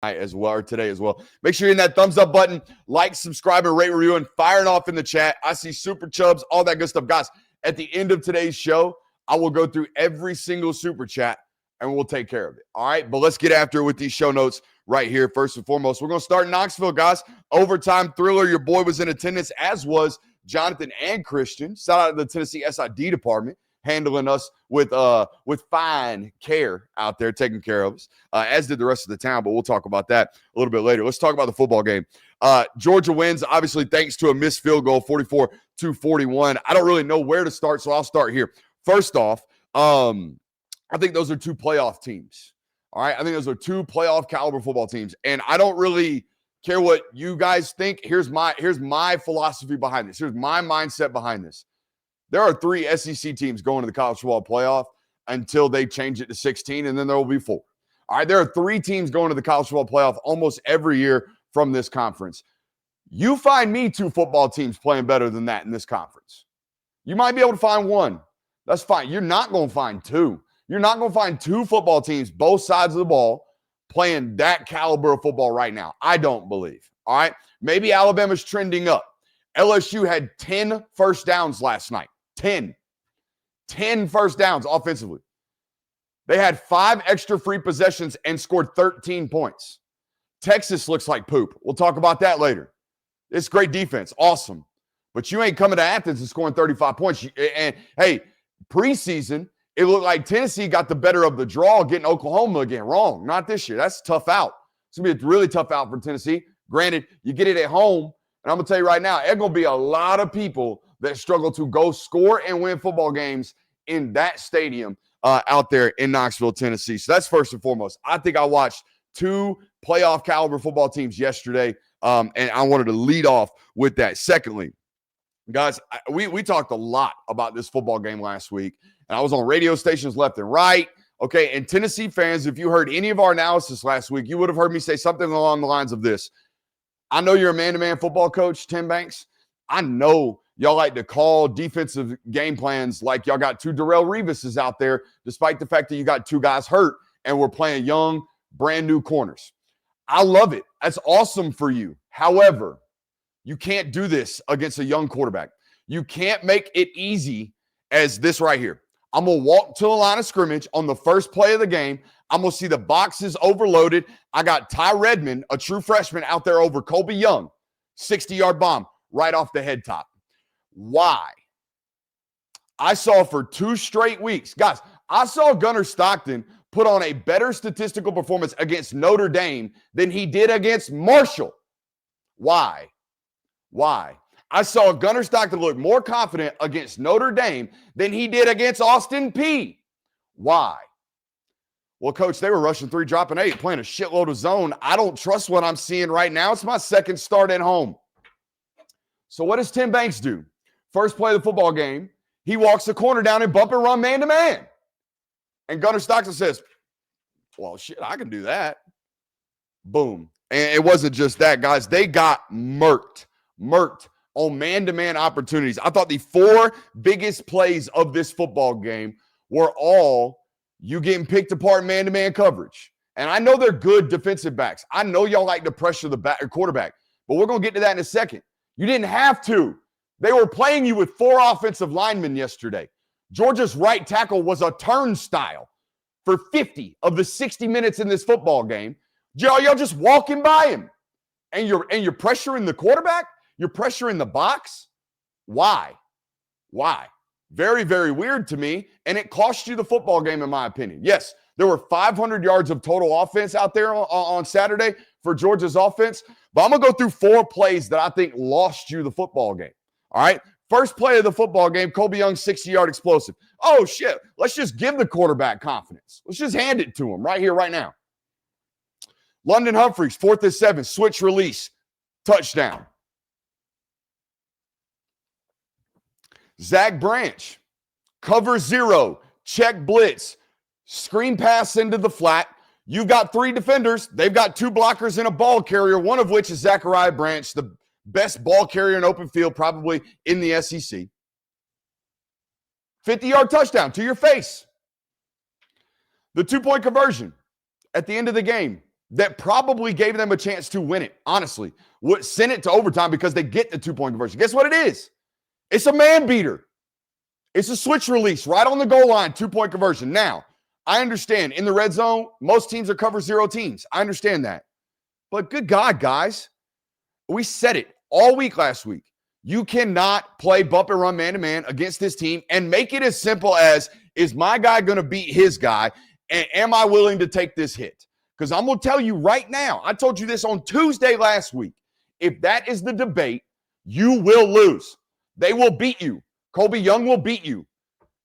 as well, or today as well. Make sure you're in that thumbs up button, like, subscribe, and rate, review, and firing off in the chat. I see super chubs, all that good stuff. Guys, at the end of today's show, I will go through every single super chat and we'll take care of it. All right, but let's get after it with these show notes right here. First and foremost, we're going to start in Knoxville, guys. Overtime thriller. Your boy was in attendance, as was Jonathan and Christian. Shout out to the Tennessee SID department, handling us with fine care out there, taking care of us, as did the rest of the town, but we'll talk about that a little bit later. Let's talk about the football game. Georgia wins, obviously, thanks to a missed field goal, 44-41. I don't really know where to start, so I'll start here. First off, I think those are two playoff teams. All right, I think those are two playoff caliber football teams, and I don't really care what you guys think. Here's my philosophy behind this. Here's my mindset behind this. There are 3 SEC teams going to the college football playoff until they change it to 16, and then there will be 4. All right, there are 3 teams going to the college football playoff almost every year from this conference. You find me 2 football teams playing better than that in this conference. You might be able to find 1. That's fine. You're not going to find 2. You're not going to find 2 football teams, both sides of the ball, playing that caliber of football right now. I don't believe. All right, maybe Alabama's trending up. LSU had 10 first downs last night. 10 first downs offensively. They had 5 extra free possessions and scored 13 points. Texas looks like poop. We'll talk about that later. It's great defense. Awesome. But you ain't coming to Athens and scoring 35 points. And, hey, preseason, it looked like Tennessee got the better of the draw getting Oklahoma again. Wrong. Not this year. That's a tough out. It's going to be a really tough out for Tennessee. Granted, you get it at home. And I'm going to tell you right now, there's going to be a lot of people that struggle to go score and win football games in that stadium out there in Knoxville, Tennessee. So that's first and foremost. I think I watched 2 playoff caliber football teams yesterday, and I wanted to lead off with that. Secondly, guys, we talked a lot about this football game last week, and I was on radio stations left and right. Okay, and Tennessee fans, if you heard any of our analysis last week, you would have heard me say something along the lines of this. I know you're a man-to-man football coach, Tim Banks. I know y'all like to call defensive game plans like y'all got 2 Darrelle Revises out there, despite the fact that you got 2 guys hurt and we're playing young, brand new corners. I love it. That's awesome for you. However, you can't do this against a young quarterback. You can't make it easy as this right here. I'm going to walk to the line of scrimmage on the first play of the game. I'm going to see the boxes overloaded. I got Ty Redmond, a true freshman, out there over Colby Young. 60-yard bomb right off the head top. Why? I saw for 2 straight weeks. Guys, I saw Gunnar Stockton put on a better statistical performance against Notre Dame than he did against Marshall. Why? I saw Gunnar Stockton look more confident against Notre Dame than he did against Austin Peay. Why? Well, Coach, they were rushing 3, dropping 8, playing a shitload of zone. I don't trust what I'm seeing right now. It's my second start at home. So what does Tim Banks do? First play of the football game, he walks the corner down and bump and run man-to-man. And Gunnar Stockton says, well, shit, I can do that. Boom. And it wasn't just that, guys. They got murked on man-to-man opportunities. I thought the 4 biggest plays of this football game were all you getting picked apart man-to-man coverage. And I know they're good defensive backs. I know y'all like to pressure the quarterback, but we're going to get to that in a second. You didn't have to. They were playing you with 4 offensive linemen yesterday. Georgia's right tackle was a turnstile for 50 of the 60 minutes in this football game. Y'all just walking by him. And you're pressuring the quarterback? You're pressuring the box? Why? Very, very weird to me, and it cost you the football game, in my opinion. Yes, there were 500 yards of total offense out there on Saturday for Georgia's offense, but I'm going to go through 4 plays that I think lost you the football game. All right? First play of the football game, Colby Young, 60-yard explosive. Oh, shit. Let's just give the quarterback confidence. Let's just hand it to him right here, right now. London Humphreys, 4th and 7, switch release, touchdown. Zach Branch, cover 0, check blitz, screen pass into the flat. You've got 3 defenders. They've got 2 blockers and a ball carrier, one of which is Zachariah Branch, the best ball carrier in open field probably in the SEC. 50-yard touchdown to your face. The 2-point conversion at the end of the game. that probably gave them a chance to win it, honestly. Would send it to overtime because they get the 2-point conversion. Guess what it is? It's a man beater. It's a switch release right on the goal line, 2-point conversion. Now, I understand in the red zone, most teams are cover zero teams. I understand that. But good God, guys, we said it all week last week. You cannot play bump and run man-to-man against this team and make it as simple as, is my guy going to beat his guy, and am I willing to take this hit? Because I'm going to tell you right now, I told you this on Tuesday last week, if that is the debate, you will lose. They will beat you. Colby Young will beat you.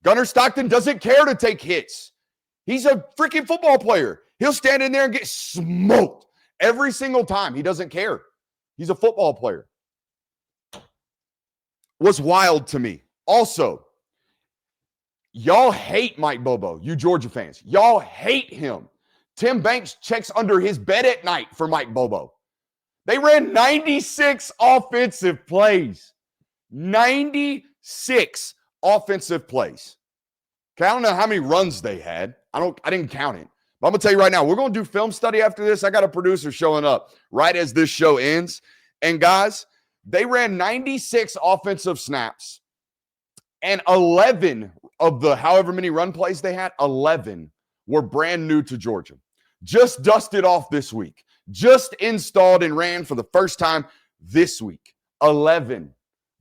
Gunnar Stockton doesn't care to take hits. He's a freaking football player. He'll stand in there and get smoked every single time. He doesn't care. He's a football player. Was wild to me. Also, y'all hate Mike Bobo, you Georgia fans. Y'all hate him. Tim Banks checks under his bed at night for Mike Bobo. They ran 96 offensive plays. 96 offensive plays. Okay, I don't know how many runs they had. I didn't count it. But I'm going to tell you right now, we're going to do film study after this. I got a producer showing up right as this show ends. And guys, they ran 96 offensive snaps, and 11 of the however many run plays they had, 11 were brand new to Georgia. Just dusted off this week. Just installed and ran for the first time this week. 11.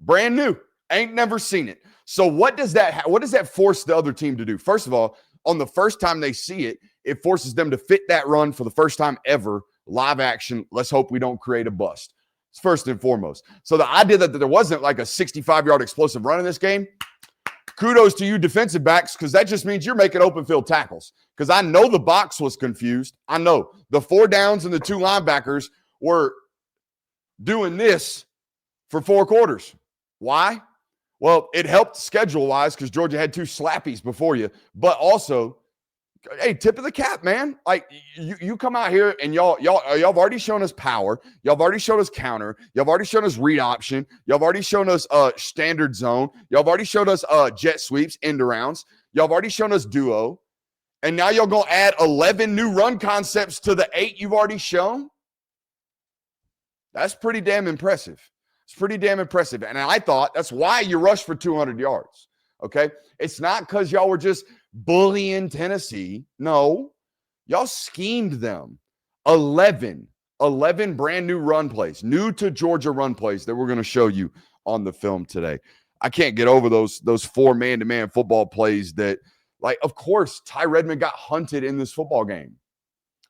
Brand new. Ain't never seen it. So what does that force the other team to do? First of all, on the first time they see it, it forces them to fit that run for the first time ever, live action. Let's hope we don't create a bust. It's first and foremost. So the idea that there wasn't like a 65-yard explosive run in this game, kudos to you defensive backs, because that just means you're making open field tackles. Because I know the box was confused. I know the 4 downs and the 2 linebackers were doing this for 4 quarters. Why? Well, it helped schedule-wise because Georgia had 2 slappies before you. But also, hey, tip of the cap, man. Like, you come out here and y'all have already shown us power. Y'all have already shown us counter. Y'all have already shown us read option. Y'all have already shown us standard zone. Y'all have already shown us jet sweeps, end arounds. Y'all have already shown us duo. And now y'all going to add 11 new run concepts to the 8 you've already shown? That's pretty damn impressive. It's pretty damn impressive. And I thought that's why you rushed for 200 yards, okay? It's not because y'all were just bullying Tennessee. No, y'all schemed them. 11 brand new run plays, new to Georgia run plays that we're going to show you on the film today. I can't get over those 4 man-to-man football plays that, like, of course, Ty Redmond got hunted in this football game.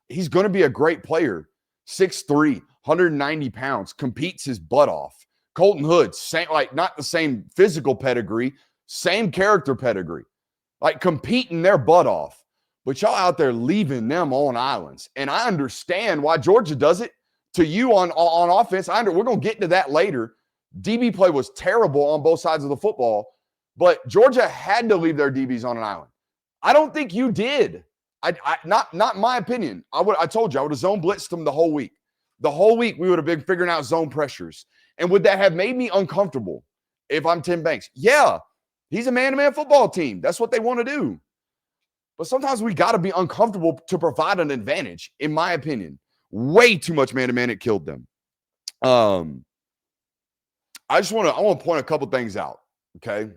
He's going to be a great player. 6'3", 190 pounds, competes his butt off. Colton Hood, same, like, not the same physical pedigree, same character pedigree. Like, competing their butt off. But y'all out there leaving them on islands. And I understand why Georgia does it to you on offense. We're going to get into that later. DB play was terrible on both sides of the football, but Georgia had to leave their DBs on an island. I don't think you did. Not my opinion. I told you, I would have zone blitzed them the whole week. The whole week, we would have been figuring out zone pressures. And would that have made me uncomfortable if I'm Tim Banks? Yeah, he's a man-to-man football team. That's what they want to do. But sometimes we got to be uncomfortable to provide an advantage, in my opinion. Way too much man-to-man. It killed them. I want to point a couple things out, okay?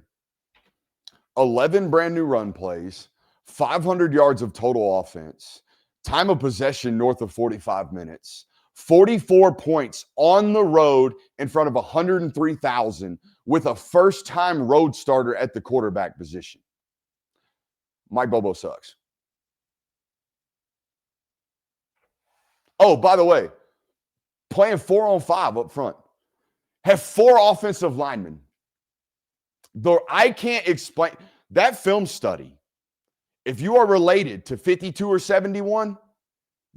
11 brand new run plays, 500 yards of total offense, time of possession north of 45 minutes, 44 points on the road in front of 103,000 with a first-time road starter at the quarterback position. Mike Bobo sucks. Oh, by the way, playing 4-on-5 up front. Have 4 offensive linemen. Though I can't explain that film study. If you are related to 52 or 71,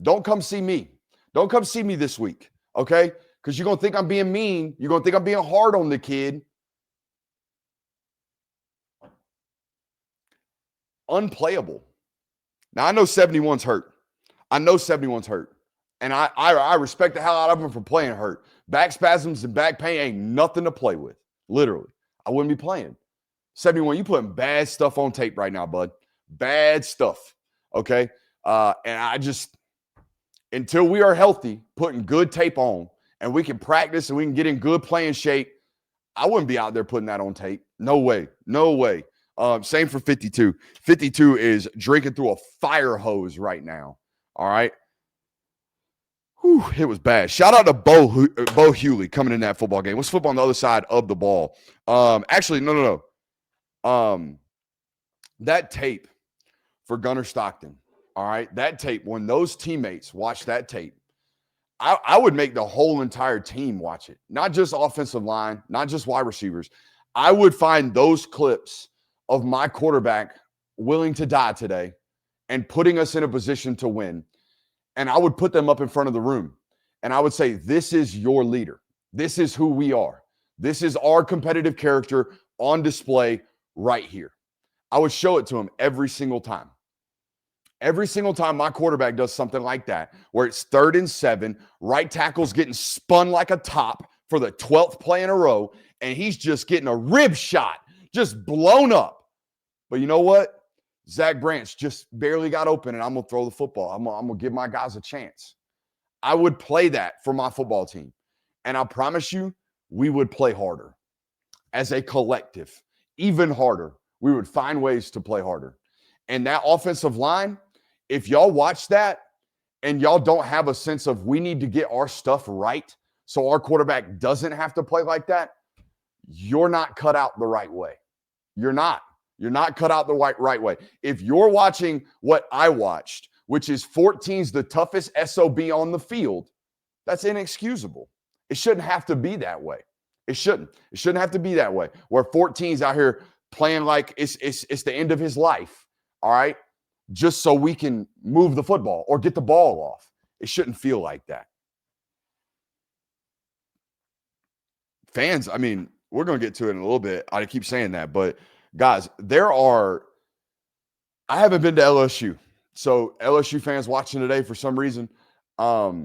don't come see me. Don't come see me this week, okay? Because you're going to think I'm being mean. You're going to think I'm being hard on the kid. Unplayable. Now, I know 71's hurt. And I respect the hell out of him for playing hurt. Back spasms and back pain ain't nothing to play with. Literally. I wouldn't be playing. 71, you putting bad stuff on tape right now, bud. Bad stuff. Okay? And until we are healthy, putting good tape on, and we can practice and we can get in good playing shape, I wouldn't be out there putting that on tape. No way. No way. Same for 52. 52 is drinking through a fire hose right now. All right. Whew, it was bad. Shout out to Bo Hewley coming in that football game. What's football on the other side of the ball? Actually, no. That tape for Gunnar Stockton. All right. That tape, when those teammates watch that tape, I would make the whole entire team watch it, not just offensive line, not just wide receivers. I would find those clips of my quarterback willing to die today and putting us in a position to win. And I would put them up in front of the room. And I would say, this is your leader. This is who we are. This is our competitive character on display right here. I would show it to him every single time. Every single time my quarterback does something like that, where it's 3rd and 7, right tackle's getting spun like a top for the 12th play in a row, and he's just getting a rib shot, just blown up. But you know what? Zach Branch just barely got open, and I'm going to throw the football. I'm going to give my guys a chance. I would play that for my football team. And I promise you, we would play harder. As a collective, even harder. We would find ways to play harder. And that offensive line, if y'all watch that and y'all don't have a sense of we need to get our stuff right so our quarterback doesn't have to play like that, you're not cut out the right way. You're not. You're not cut out the right way. If you're watching what I watched, which is 14's the toughest SOB on the field, that's inexcusable. It shouldn't have to be that way. It shouldn't. It shouldn't have to be that way, where 14's out here playing like it's the end of his life, all right? Just so we can move the football or get the ball off. It shouldn't feel like that. Fans, I mean, we're going to get to it in a little bit. I keep saying that, but guys, I haven't been to LSU. So LSU fans watching today, for some reason, I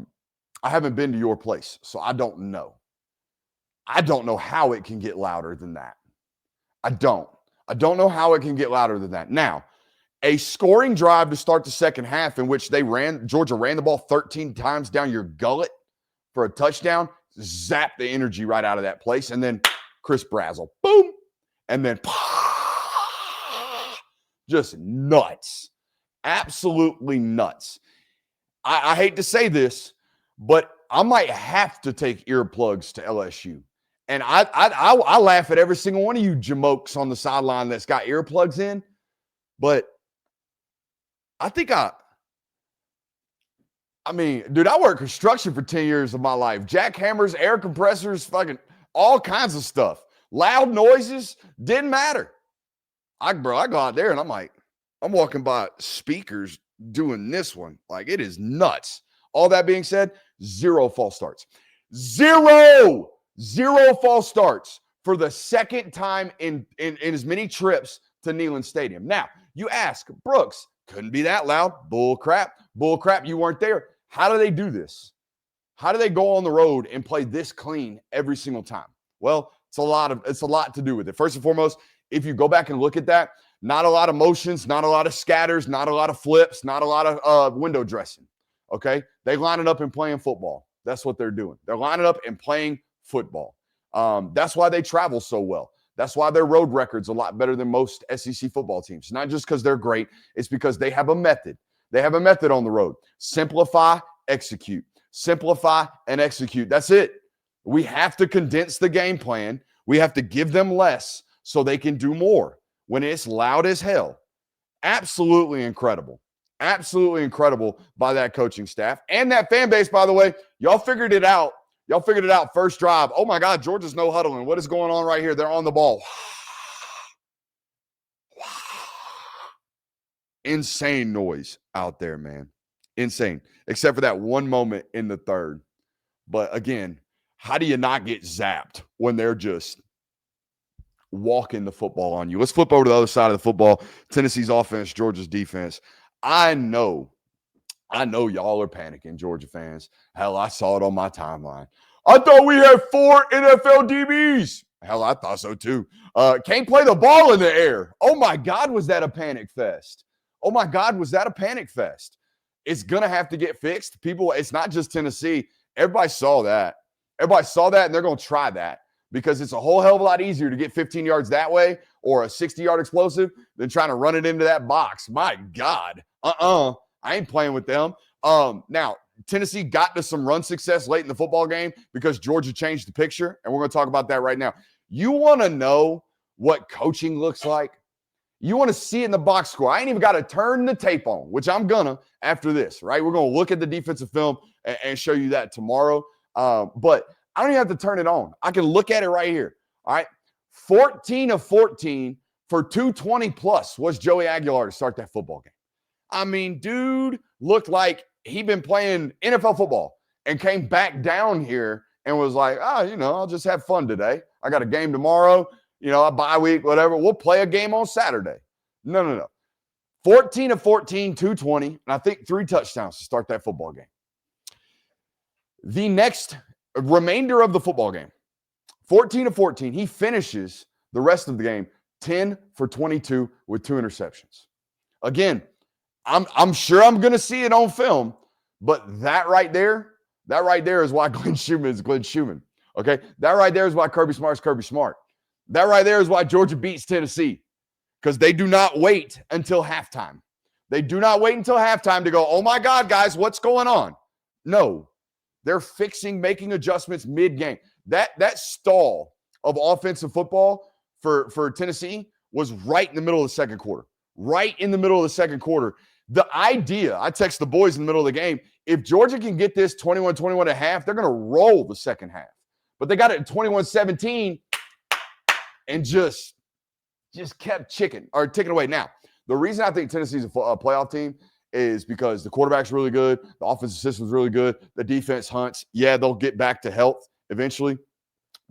haven't been to your place. So I don't know. I don't know how it can get louder than that. I don't know how it can get louder than that. Now, a scoring drive to start the second half in which Georgia ran the ball 13 times down your gullet for a touchdown, zapped the energy right out of that place. And then Chris Brazzell, boom, and then just nuts, absolutely nuts. I hate to say this, but I might have to take earplugs to LSU. And I laugh at every single one of you jamokes on the sideline that's got earplugs in, but I think I mean, dude, I worked construction for 10 years of my life. Jackhammers, air compressors, fucking all kinds of stuff. Loud noises, didn't matter. I go out there and I'm walking by speakers doing this one. Like, it is nuts. All that being said, 0 false starts. Zero false starts for the second time in as many trips to Neyland Stadium. Now, you ask, Brooks, couldn't be that loud. Bull crap. You weren't there. How do they do this? How do they go on the road and play this clean every single time? Well, it's a lot to do with it. First and foremost, if you go back and look at that, not a lot of motions, not a lot of scatters, not a lot of flips, not a lot of window dressing. Okay? They line it up and playing football. That's what they're doing. They're lining up and playing football. That's why they travel so well. That's why their road record's a lot better than most SEC football teams. Not just because they're great. It's because they have a method. They have a method on the road. Simplify, execute. Simplify and execute. That's it. We have to condense the game plan. We have to give them less so they can do more when it's loud as hell. Absolutely incredible. Absolutely incredible by that coaching staff. And that fan base, by the way, y'all figured it out. Y'all figured it out first drive. Oh, my God, Georgia's no huddling. What is going on right here? They're on the ball. Insane noise out there, man. Insane. Except for that one moment in the third. But, again, how do you not get zapped when they're just walking the football on you? Let's flip over to the other side of the football. Tennessee's offense, Georgia's defense. I know y'all are panicking, Georgia fans. Hell, I saw it on my timeline. I thought we had 4 NFL DBs. Hell, I thought so too. Can't play the ball in the air. Oh, my God, was that a panic fest? Oh, my God, was that a panic fest? It's going to have to get fixed. People, it's not just Tennessee. Everybody saw that. Everybody saw that, and they're going to try that because it's a whole hell of a lot easier to get 15 yards that way or a 60-yard explosive than trying to run it into that box. My God. I ain't playing with them. Now, Tennessee got to some run success late in the football game because Georgia changed the picture, and we're going to talk about that right now. You want to know what coaching looks like? You want to see it in the box score. I ain't even got to turn the tape on, which I'm going to after this, right? We're going to look at the defensive film and show you that tomorrow. But I don't even have to turn it on. I can look at it right here, all right? 14 of 14 for 220 plus was Joey Aguilar to start that football game. I mean, dude looked like he'd been playing NFL football and came back down here and was like, I'll just have fun today. I got a game tomorrow, a bye week, whatever. We'll play a game on Saturday. No. 14 of 14, 220, and I think 3 touchdowns to start that football game. The next remainder of the football game, 14 of 14, he finishes the rest of the game 10 for 22 with 2 interceptions. Again, I'm sure I'm going to see it on film, but that right there is why Glenn Schumann is Glenn Schumann. Okay? That right there is why Kirby Smart is Kirby Smart. That right there is why Georgia beats Tennessee, because they do not wait until halftime. They do not wait until halftime to go, oh my God, guys, what's going on? No, they're making adjustments mid-game. That stall of offensive football for Tennessee was right in the middle of the second quarter. Right in the middle of the second quarter. The idea, I text the boys in the middle of the game, if Georgia can get this 21-21 at half, they're going to roll the second half. But they got it at 21-17 and just kept ticking away. Now, the reason I think Tennessee's a playoff team is because the quarterback's really good, the offensive system's really good, the defense hunts. Yeah, they'll get back to health eventually,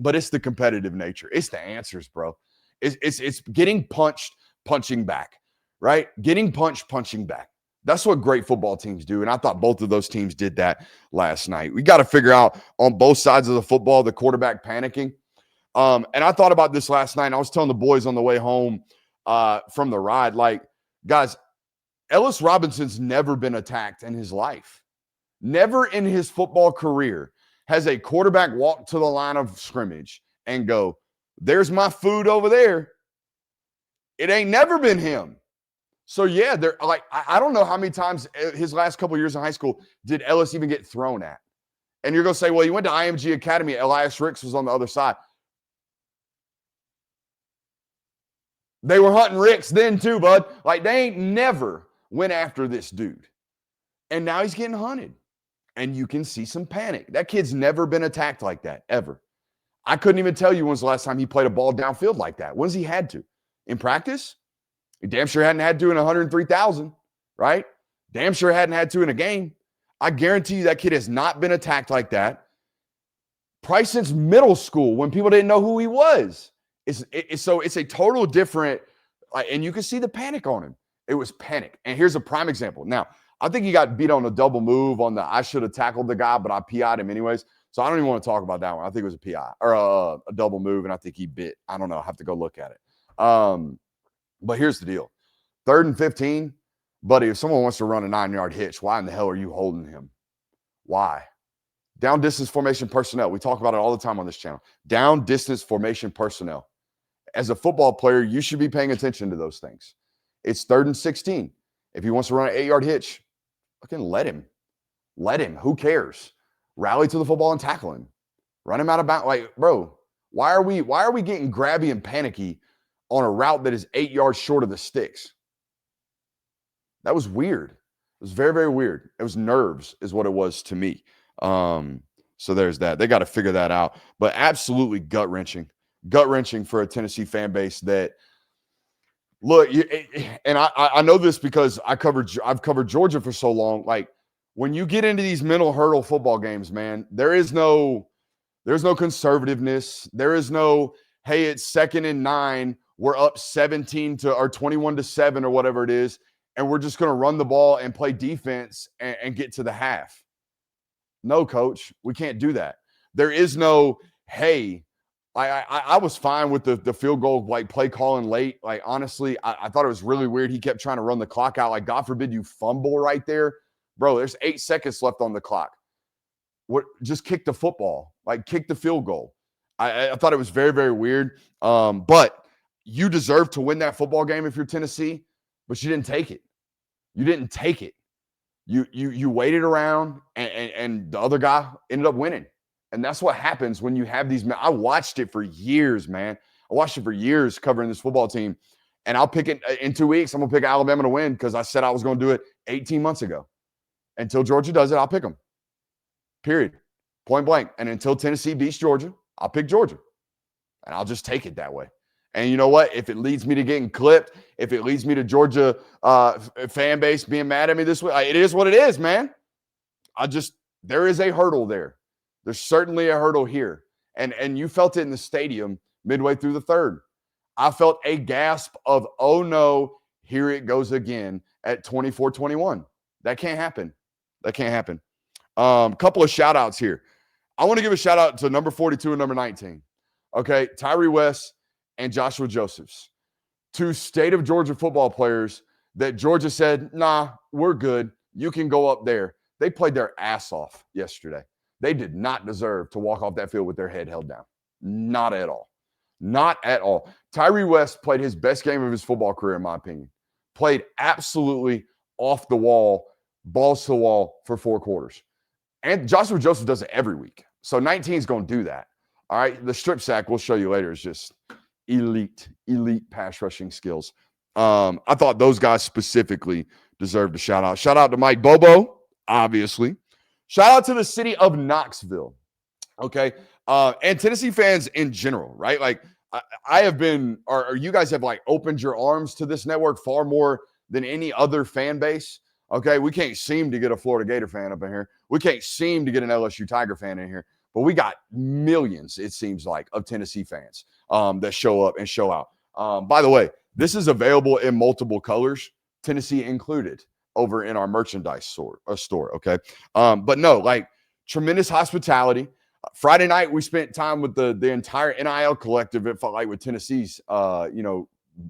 but it's the competitive nature. It's the answers, bro. It's getting punched, punching back, right? Getting punched, punching back. That's what great football teams do, and I thought both of those teams did that last night. We got to figure out on both sides of the football the quarterback panicking. And I thought about this last night, and I was telling the boys on the way home from the ride, like, guys, Ellis Robinson's never been attacked in his life. Never in his football career has a quarterback walk to the line of scrimmage and go, there's my food over there. It ain't never been him. So, yeah, they're like, I don't know how many times his last couple of years in high school did Ellis even get thrown at. And you're going to say, well, he went to IMG Academy. Elias Ricks was on the other side. They were hunting Ricks then too, bud. Like, they ain't never went after this dude. And now he's getting hunted. And you can see some panic. That kid's never been attacked like that, ever. I couldn't even tell you when's the last time he played a ball downfield like that. When's he had to? In practice? He damn sure hadn't had to in 103,000, right? Damn sure hadn't had to in a game. I guarantee you that kid has not been attacked like that. Probably since middle school when people didn't know who he was. So it's a total different, and you can see the panic on him. It was panic. And here's a prime example. Now, I think he got beat on a double move on the I should have tackled the guy, but I PI'd him anyways. So I don't even want to talk about that one. I think it was a PI or a double move, and I think he bit. I don't know. I have to go look at it. But here's the deal. 3rd and 15, buddy, if someone wants to run a 9-yard hitch, why in the hell are you holding him? Why? Down distance formation personnel. We talk about it all the time on this channel. Down distance formation personnel. As a football player, you should be paying attention to those things. It's 3rd and 16. If he wants to run an 8-yard hitch, fucking let him. Let him. Who cares? Rally to the football and tackle him. Run him out of bounds. Like, bro, why are we getting grabby and panicky on a route that is 8 yards short of the sticks? That was weird. It was very, very weird. It was nerves is what it was to me. So there's that. They got to figure that out. But absolutely gut-wrenching. Gut-wrenching for a Tennessee fan base that, look, and I know this because I've covered Georgia for so long. Like, when you get into these mental hurdle football games, man, there's no conservativeness. There is no, hey, it's 2nd and 9. We're up 21-7 or whatever it is, and we're just going to run the ball and play defense and get to the half. No, coach, we can't do that. There is no, hey, I was fine with the field goal, like, play calling late. Like, honestly, I thought it was really weird. He kept trying to run the clock out. Like, God forbid you fumble right there. Bro, there's 8 seconds left on the clock. Just kick the football, like kick the field goal. I thought it was very, very weird. But you deserve to win that football game if you're Tennessee, but you didn't take it. You didn't take it. You waited around, and the other guy ended up winning. And that's what happens when you have these. I watched it for years, man. I watched it for years covering this football team. And I'll pick it in 2 weeks. I'm going to pick Alabama to win because I said I was going to do it 18 months ago. Until Georgia does it, I'll pick them. Period. Point blank. And until Tennessee beats Georgia, I'll pick Georgia. And I'll just take it that way. And you know what? If it leads me to getting clipped, if it leads me to Georgia fan base being mad at me this way, it is what it is, man. There is a hurdle there. There's certainly a hurdle here. And you felt it in the stadium midway through the third. I felt a gasp of, oh no, here it goes again at 24-21. That can't happen. That can't happen. Couple of shout outs here. I want to give a shout out to number 42 and number 19. Okay. Tyree West and Joshua Josephs, 2 state of Georgia football players that Georgia said, nah, we're good. You can go up there. They played their ass off yesterday. They did not deserve to walk off that field with their head held down. Not at all. Not at all. Tyree West played his best game of his football career, in my opinion. Played absolutely off the wall, balls to the wall for 4 quarters. And Joshua Joseph does it every week. So 19 is going to do that. All right. The strip sack, we'll show you later, is just elite pass rushing skills. I thought those guys specifically deserved a shout out. Shout out to Mike Bobo, obviously. Shout out to the city of Knoxville. Okay. And Tennessee fans in general, right? Like I have been, or you guys have like opened your arms to this network far more than any other fan base. Okay. We can't seem to get a Florida Gator fan up in here. We can't seem to get an LSU Tiger fan in here, but we got millions, it seems like, of Tennessee fans that show up and show out. By the way, this is available in multiple colors, Tennessee included, over in our merchandise store. Okay. But no, like tremendous hospitality. Friday night, we spent time with the entire NIL collective. It felt like with Tennessee's,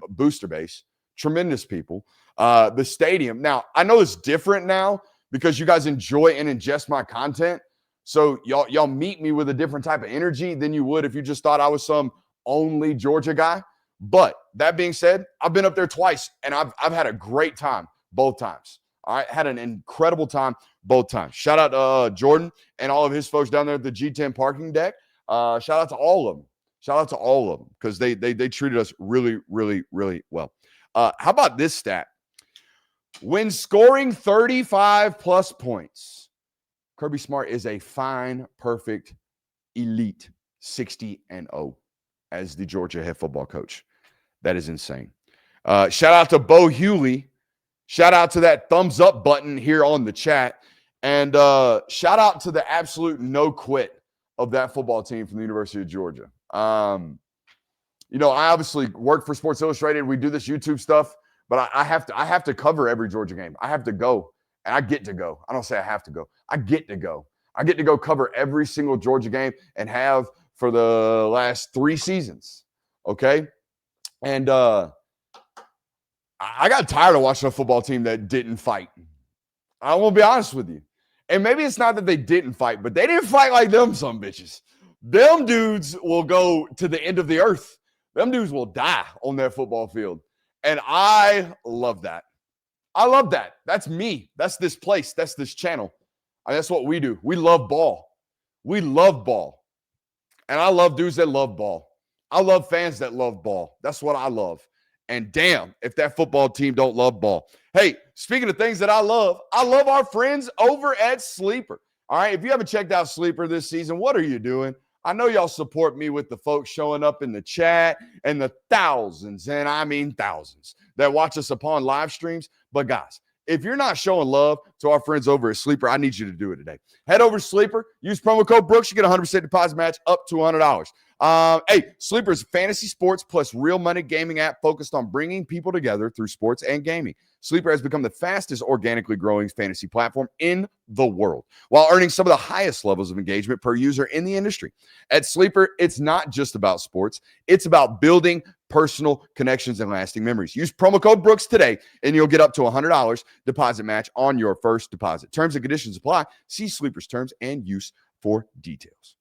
booster base. Tremendous people. The stadium. Now, I know it's different now because you guys enjoy and ingest my content. So y'all meet me with a different type of energy than you would if you just thought I was some only Georgia guy. But that being said, I've been up there twice, and I've had a great time both times. All right, had an incredible time both times. Shout out to Jordan and all of his folks down there at the G10 parking deck. Shout out to all of them. Shout out to all of them because they treated us really, really, really well. How about this stat? When scoring 35-plus points, Kirby Smart is a fine, perfect, elite 60-0 as the Georgia head football coach. That is insane. Shout out to Bo Hewley. Shout out to that thumbs up button here on the chat. And shout out to the absolute no quit of that football team from the University of Georgia. I obviously work for Sports Illustrated. We do this YouTube stuff, but I have to cover every Georgia game. I have to go, and I get to go. I don't say I have to go. I get to go. I get to go cover every single Georgia game and have for the last 3 seasons. Okay? And I got tired of watching a football team that didn't fight. I will be honest with you. And maybe it's not that they didn't fight, but they didn't fight like them some bitches. Them dudes will go to the end of the earth. Them dudes will die on that football field. And I love that. I love that. That's me. That's this place. That's this channel. That's what we do. We love ball. We love ball. And I love dudes that love ball. I love fans that love ball. That's what I love. And damn, if that football team don't love ball. Hey, speaking of things that I love our friends over at Sleeper. All right, if you haven't checked out Sleeper this season, what are you doing? I know y'all support me with the folks showing up in the chat and the thousands, and I mean thousands, that watch us upon live streams. But guys, if you're not showing love to our friends over at Sleeper, I need you to do it today. Head over to Sleeper, use promo code Brooks, you get a 100% deposit match up to $100. Sleeper is a fantasy sports plus real money gaming app focused on bringing people together through sports and gaming. Sleeper has become the fastest organically growing fantasy platform in the world, while earning some of the highest levels of engagement per user in the industry. At Sleeper, it's not just about sports. It's about building personal connections and lasting memories. Use promo code Brooks today, and you'll get up to $100 deposit match on your first deposit. Terms and conditions apply. See Sleeper's terms and use for details.